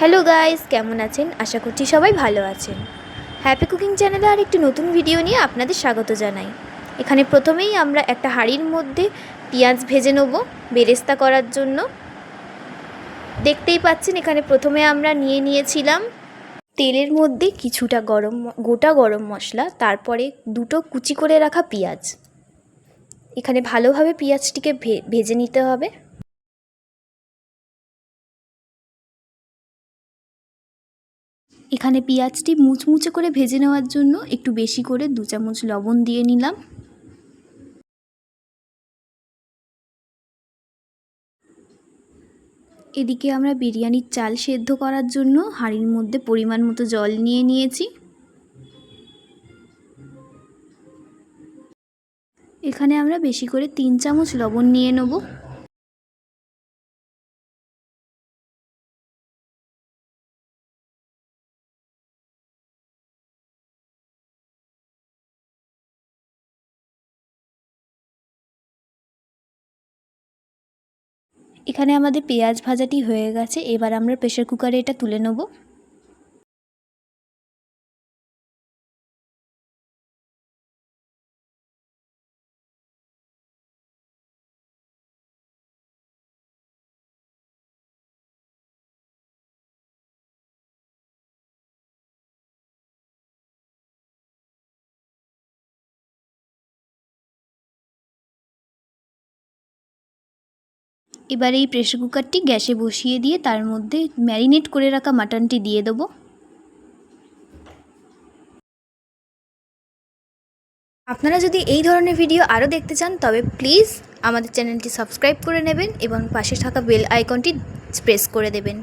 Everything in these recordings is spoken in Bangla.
হ্যালো গাইস, কেমন আছেন? আশা করছি সবাই ভালো আছেন। হ্যাপি কুকিং চ্যানেলে আর একটি নতুন ভিডিও নিয়ে আপনাদের স্বাগত জানাই। এখানে প্রথমেই আমরা একটা হাঁড়ির মধ্যে পেঁয়াজ ভেজে নেব বেরেস্তা করার জন্য। দেখতেই পাচ্ছেন এখানে প্রথমে আমরা নিয়েছিলাম তেলের মধ্যে কিছুটা গোটা গরম মশলা, তারপরে দুটো কুচি করে রাখা পেঁয়াজ। এখানে ভালোভাবে পেঁয়াজটিকে ভেজে নিতে হবে। এখানে পেঁয়াজটি মুচমুচে করে ভেজে নেওয়ার জন্য একটু বেশি করে 2 চামচ লবণ দিয়ে নিলাম। এদিকে আমরা বিরিয়ানির চাল সেদ্ধ করার জন্য হাঁড়ির মধ্যে পরিমাণ মতো জল নিয়েছি। এখানে আমরা বেশি করে 3 চামচ লবণ নিয়ে নেব। এখানে আমাদের পেঁয়াজ ভাজাটি হয়ে গেছে। এবার আমরা প্রেসার কুকারে এটা তুলে নেব। এবার এই প্রেসার কুকারটি গ্যাসে বসিয়ে দিয়ে তার মধ্যে ম্যারিনেট করে রাখা মাটনটি দিয়ে দেবো। আপনারা যদি এই ধরনের ভিডিও আরও দেখতে চান তবে প্লিজ আমাদের চ্যানেলটি সাবস্ক্রাইব করে নেবেন এবং পাশে থাকা বেল আইকনটি প্রেস করে দেবেন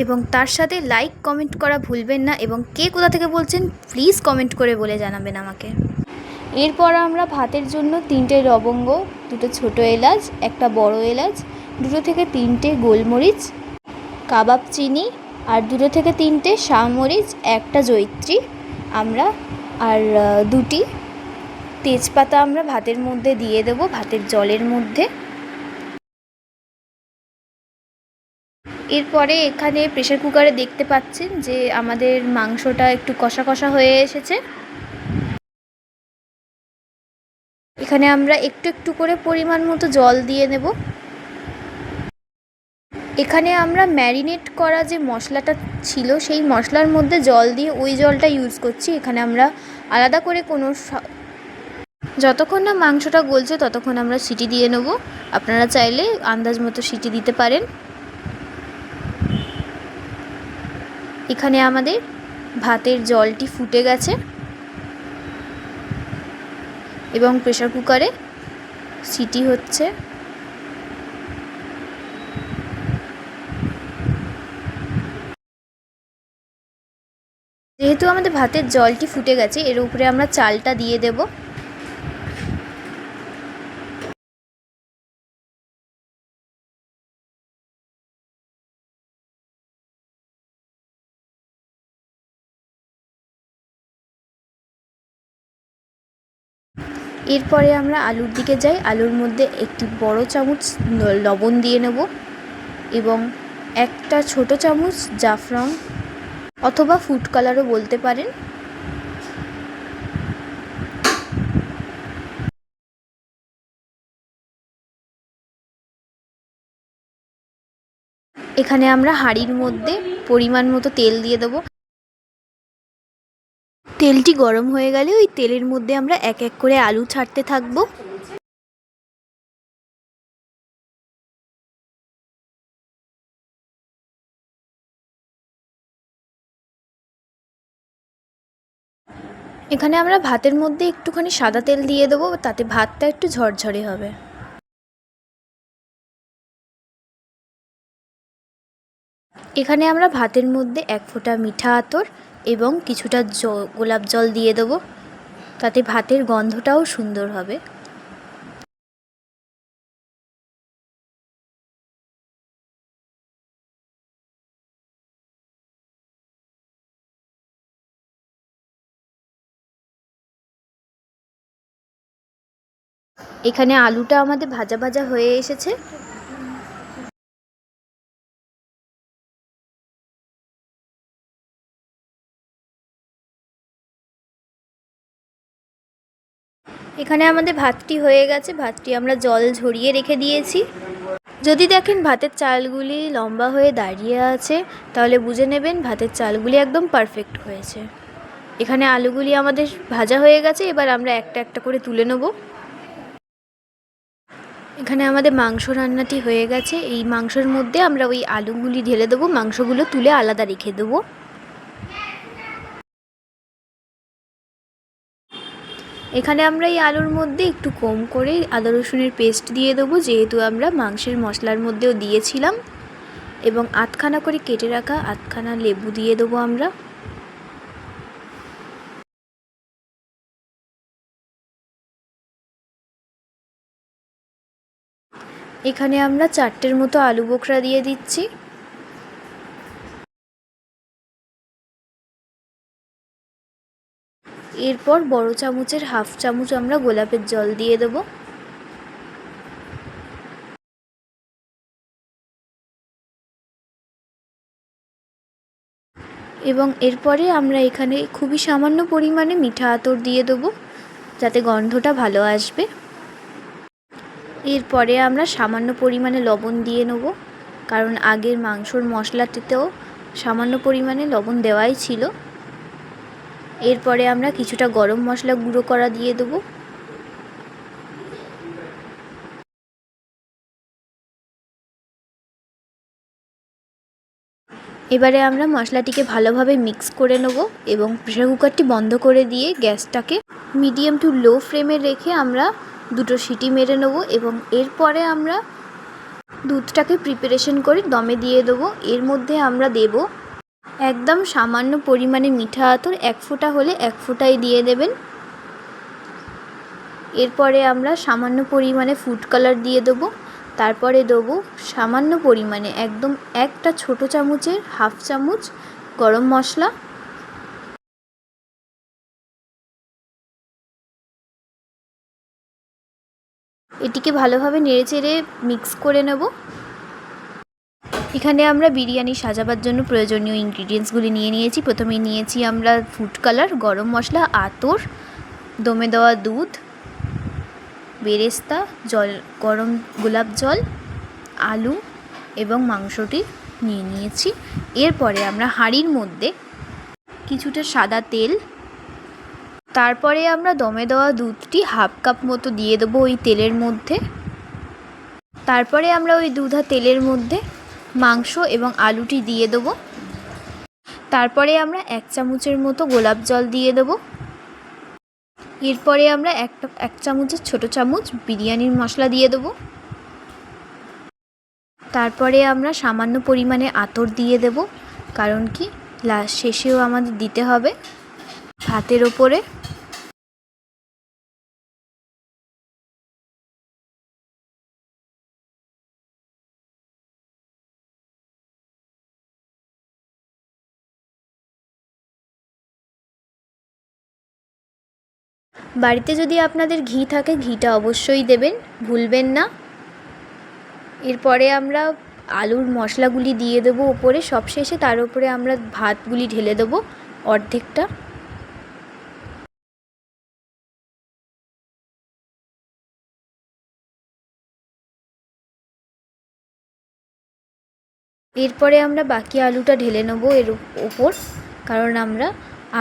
এবং তার সাথে লাইক কমেন্ট করা ভুলবেন না এবং কে কোথা থেকে বলছেন প্লিজ কমেন্ট করে বলে জানাবেন আমাকে। এরপর আমরা ভাতের জন্য 3টে লবঙ্গ, 2টো ছোটো এলাচ, একটা বড় এলাচ, 2 থেকে 3টে গোলমরিচ, কাবাব চিনি আর 2 থেকে 3টে শাহমরিচ, একটা জয়িত্রী আমরা আর 2টি তেজপাতা আমরা ভাতের মধ্যে দিয়ে দেব, ভাতের জলের মধ্যে। এরপরে এখানে প্রেসার কুকারে দেখতে পাচ্ছেন যে আমাদের মাংসটা একটু কষা কষা হয়ে এসেছে। এখানে আমরা একটু একটু করে পরিমাণ মতো জল দিয়ে নেব। এখানে আমরা ম্যারিনেট করা যে মশলাটা ছিল সেই মশলার মধ্যে জল দিয়ে ওই জলটা ইউজ করছি। এখানে আমরা আলাদা করে কোনো যতক্ষণ না মাংসটা গলছে ততক্ষণ আমরা সিটি দিয়ে নেব। আপনারা চাইলে আন্দাজ মতো সিটি দিতে পারেন। এখানে আমাদের ভাতের জলটি ফুটে গেছে এবং প্রেসার কুকারে সিটি হচ্ছে। যেহেতু আমাদের ভাতের জলটি ফুটে গেছে এর উপরে আমরা চালটা দিয়ে দেব। এরপরে আমরা আলুর দিকে যাই। আলুর মধ্যে একটি বড় চামচ লবণ দিয়ে নেব এবং একটা ছোট চামচ জাফরান অথবা ফুড কালারও বলতে পারেন। এখানে আমরা হাঁড়ির মধ্যে পরিমাণ মতো তেল দিয়ে দেবো। তেলটি গরম হয়ে গেলে ওই তেলের মধ্যে আমরা এক এক করে আলু ছাড়তে থাকবো। এখানে আমরা ভাতের মধ্যে একটুখানি সাদা তেল দিয়ে দেবো, তাতে ভাতটা একটু ঝরঝরে হবে। এখানে আমরা ভাতের মধ্যে 1 ফোঁটা মিঠা আতর এবং কিছুটা গোলাপ জল দিয়ে দেবো, তাতে ভাতের গন্ধটাও সুন্দর হবে। এখানে আলুটা আমাদের ভাজা ভাজা হয়ে এসেছে। এখানে আমাদের ভাতটি হয়ে গেছে, ভাতটি আমরা জল ঝরিয়ে রেখে দিয়েছি। যদি দেখেন ভাতের চালগুলি লম্বা হয়ে দাঁড়িয়ে আছে, তাহলে বুঝে নেবেন ভাতের চালগুলি একদম পারফেক্ট হয়েছে। এখানে আলুগুলি আমাদের ভাজা হয়ে গেছে, এবার আমরা একটা একটা করে তুলে নেব। এখানে আমাদের মাংস রান্নাটি হয়ে গেছে। এই মাংসের মধ্যে আমরা ওই আলুগুলি ঢেলে দেবো, মাংসগুলো তুলে আলাদা রেখে দেবো। এখানে আমরা এই আলুর মধ্যে একটু কম করে আদা রসুনের পেস্ট দিয়ে দেবো, যেহেতু আমরা মাংসের মশলার মধ্যেও দিয়েছিলাম। এবং আধখানা করে কেটে রাখা আধখানা লেবু দিয়ে দেবো আমরা। এখানে আমরা 4টের মতো আলু বোখরা দিয়ে দিচ্ছি। এরপর বড় চামচের হাফ চামচ আমরা গোলাপের জল দিয়ে দেবো। এবং এরপরে আমরা এখানে খুবই সামান্য পরিমাণে মিঠা আতর দিয়ে দেবো, যাতে গন্ধটা ভালো আসবে। এরপরে আমরা সামান্য পরিমাণে লবণ দিয়ে নেব, কারণ আগের মাংসর মশলাটিতেও সামান্য পরিমাণে লবণ দেওয়াই ছিল। এরপরে আমরা কিছুটা গরম মশলা গুঁড়ো করা দিয়ে দেবো। এবারে আমরা মশলাটিকে ভালোভাবে মিক্স করে নেব এবং প্রেসার কুকারটি বন্ধ করে দিয়ে গ্যাসটাকে মিডিয়াম টু লো ফ্লেমে রেখে আমরা 2টো সিটি মেরে নেব। এবং এরপরে আমরা দুধটাকে প্রিপারেশন করে দমে দিয়ে দেবো। এর মধ্যে আমরা দেব একদম সামান্য পরিমাণে মিঠা আতর, 1 ফোঁটা হলে 1 ফোঁটাই দিয়ে দেবেন। এরপরে আমরা সামান্য পরিমাণে ফুড কালার দিয়ে দেবো। তারপরে দেবো সামান্য পরিমাণে একদম একটা ছোট চামচের হাফ চামচ গরম মশলা। এটিকে ভালোভাবে নেড়েচেড়ে মিক্স করে নেব। এখানে আমরা বিরিয়ানি সাজাবার জন্য প্রয়োজনীয় ইনগ্রিডিয়েন্টসগুলি নিয়ে নিয়েছি। প্রথমে নিয়েছি আমরা ফুড কালার, গরম মশলা, আতর, দমে দেওয়া দুধ, বেরেস্তা, জল, গরম গোলাপ জল, আলু এবং মাংসটি নিয়ে নিয়েছি। এরপরে আমরা হাঁড়ির মধ্যে কিছুটা সাদা তেল, তারপরে আমরা দমে দেওয়া দুধটি হাফ কাপ মতো দিয়ে দেবো ওই তেলের মধ্যে। তারপরে আমরা ওই দুধ আর তেলের মধ্যে মাংস এবং আলুটি দিয়ে দেবো। তারপরে আমরা 1 চামচের মতো গোলাপ জল দিয়ে দেবো। এরপরে আমরা এক চামচের ছোট চামচ বিরিয়ানির মশলা দিয়ে দেবো। তারপরে আমরা সামান্য পরিমাণে আতর দিয়ে দেব, কারণ কি লাস্ট শেষেও আমাদের দিতে হবে ভাতের ওপরে। বাড়িতে যদি আপনাদের ঘি থাকে, ঘিটা অবশ্যই দেবেন, ভুলবেন না। এরপরে আমরা আলুর মশলাগুলি দিয়ে দেবো ওপরে সবশেষে। তার উপরে আমরা ভাতগুলি ঢেলে দেবো অর্ধেকটা। এরপরে আমরা বাকি আলুটা ঢেলে নেবো এর ওপর, কারণ আমরা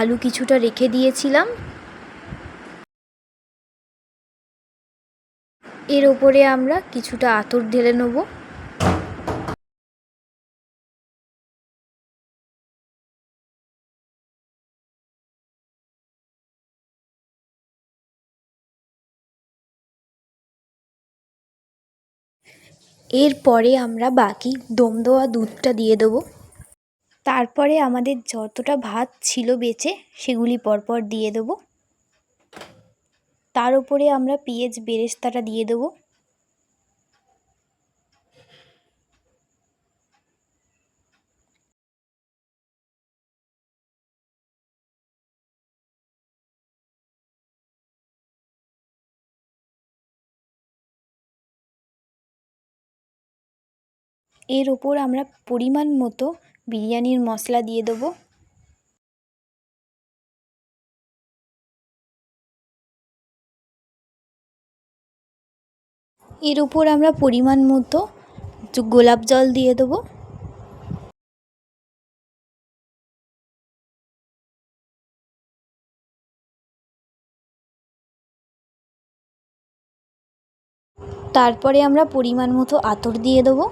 আলু কিছুটা রেখে দিয়েছিলাম। এর ওপরে আমরা কিছুটা আতর ঢেলে নেব। এরপরে আমরা বাকি দম দেওয়া দুধটা দিয়ে দেবো। তারপরে আমাদের যতটা ভাত ছিল বেঁচে সেগুলি পরপর দিয়ে দেবো। তার উপরে আমরা পেঁয়াজ বেরেস্তাটা দিয়ে দেবো। এর ওপর আমরা পরিমাণ মতো বিরিয়ানির মশলা দিয়ে দেবো। এর উপর আমরা পরিমাণ মতো গোলাপ জল দিয়ে দেবো। তারপরে আমরা পরিমাণ মতো আতর দিয়ে দেবো।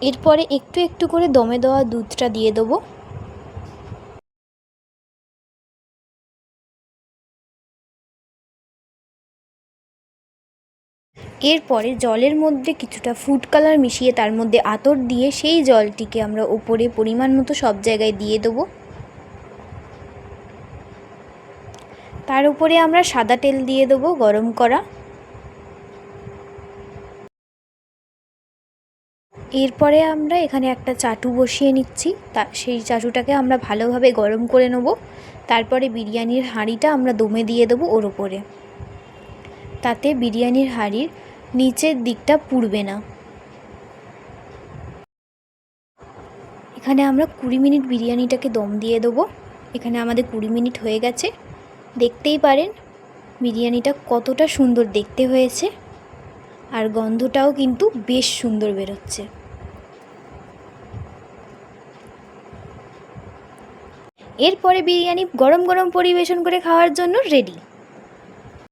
এরপরে একটু একটু করে দমে দেওয়া দুধটা দিয়ে দেবো। এরপরে জলের মধ্যে কিছুটা ফুড কালার মিশিয়ে তার মধ্যে আতর দিয়ে সেই জলটিকে আমরা উপরে পরিমাণ মতো সব জায়গায় দিয়ে দেবো। তার উপরে আমরা সাদা তেল দিয়ে দেবো গরম করা। এরপরে আমরা এখানে একটা চাটু বসিয়ে নিচ্ছি, সেই চাটুটাকে আমরা ভালোভাবে গরম করে নেব। তারপরে বিরিয়ানির হাঁড়িটা আমরা দমে দিয়ে দেবো ওর ওপরে, তাতে বিরিয়ানির হাঁড়ির নিচের দিকটা পুড়বে না। এখানে আমরা 20 মিনিট বিরিয়ানিটাকে দম দিয়ে দেবো। এখানে আমাদের 20 মিনিট হয়ে গেছে। দেখতেই পারেন বিরিয়ানিটা কতটা সুন্দর দেখতে হয়েছে, আর গন্ধটাও কিন্তু বেশ সুন্দর বেরোচ্ছে। এরপরে বিরিয়ানি গরম গরম পরিবেশন করে খাওয়ার জন্য রেডি।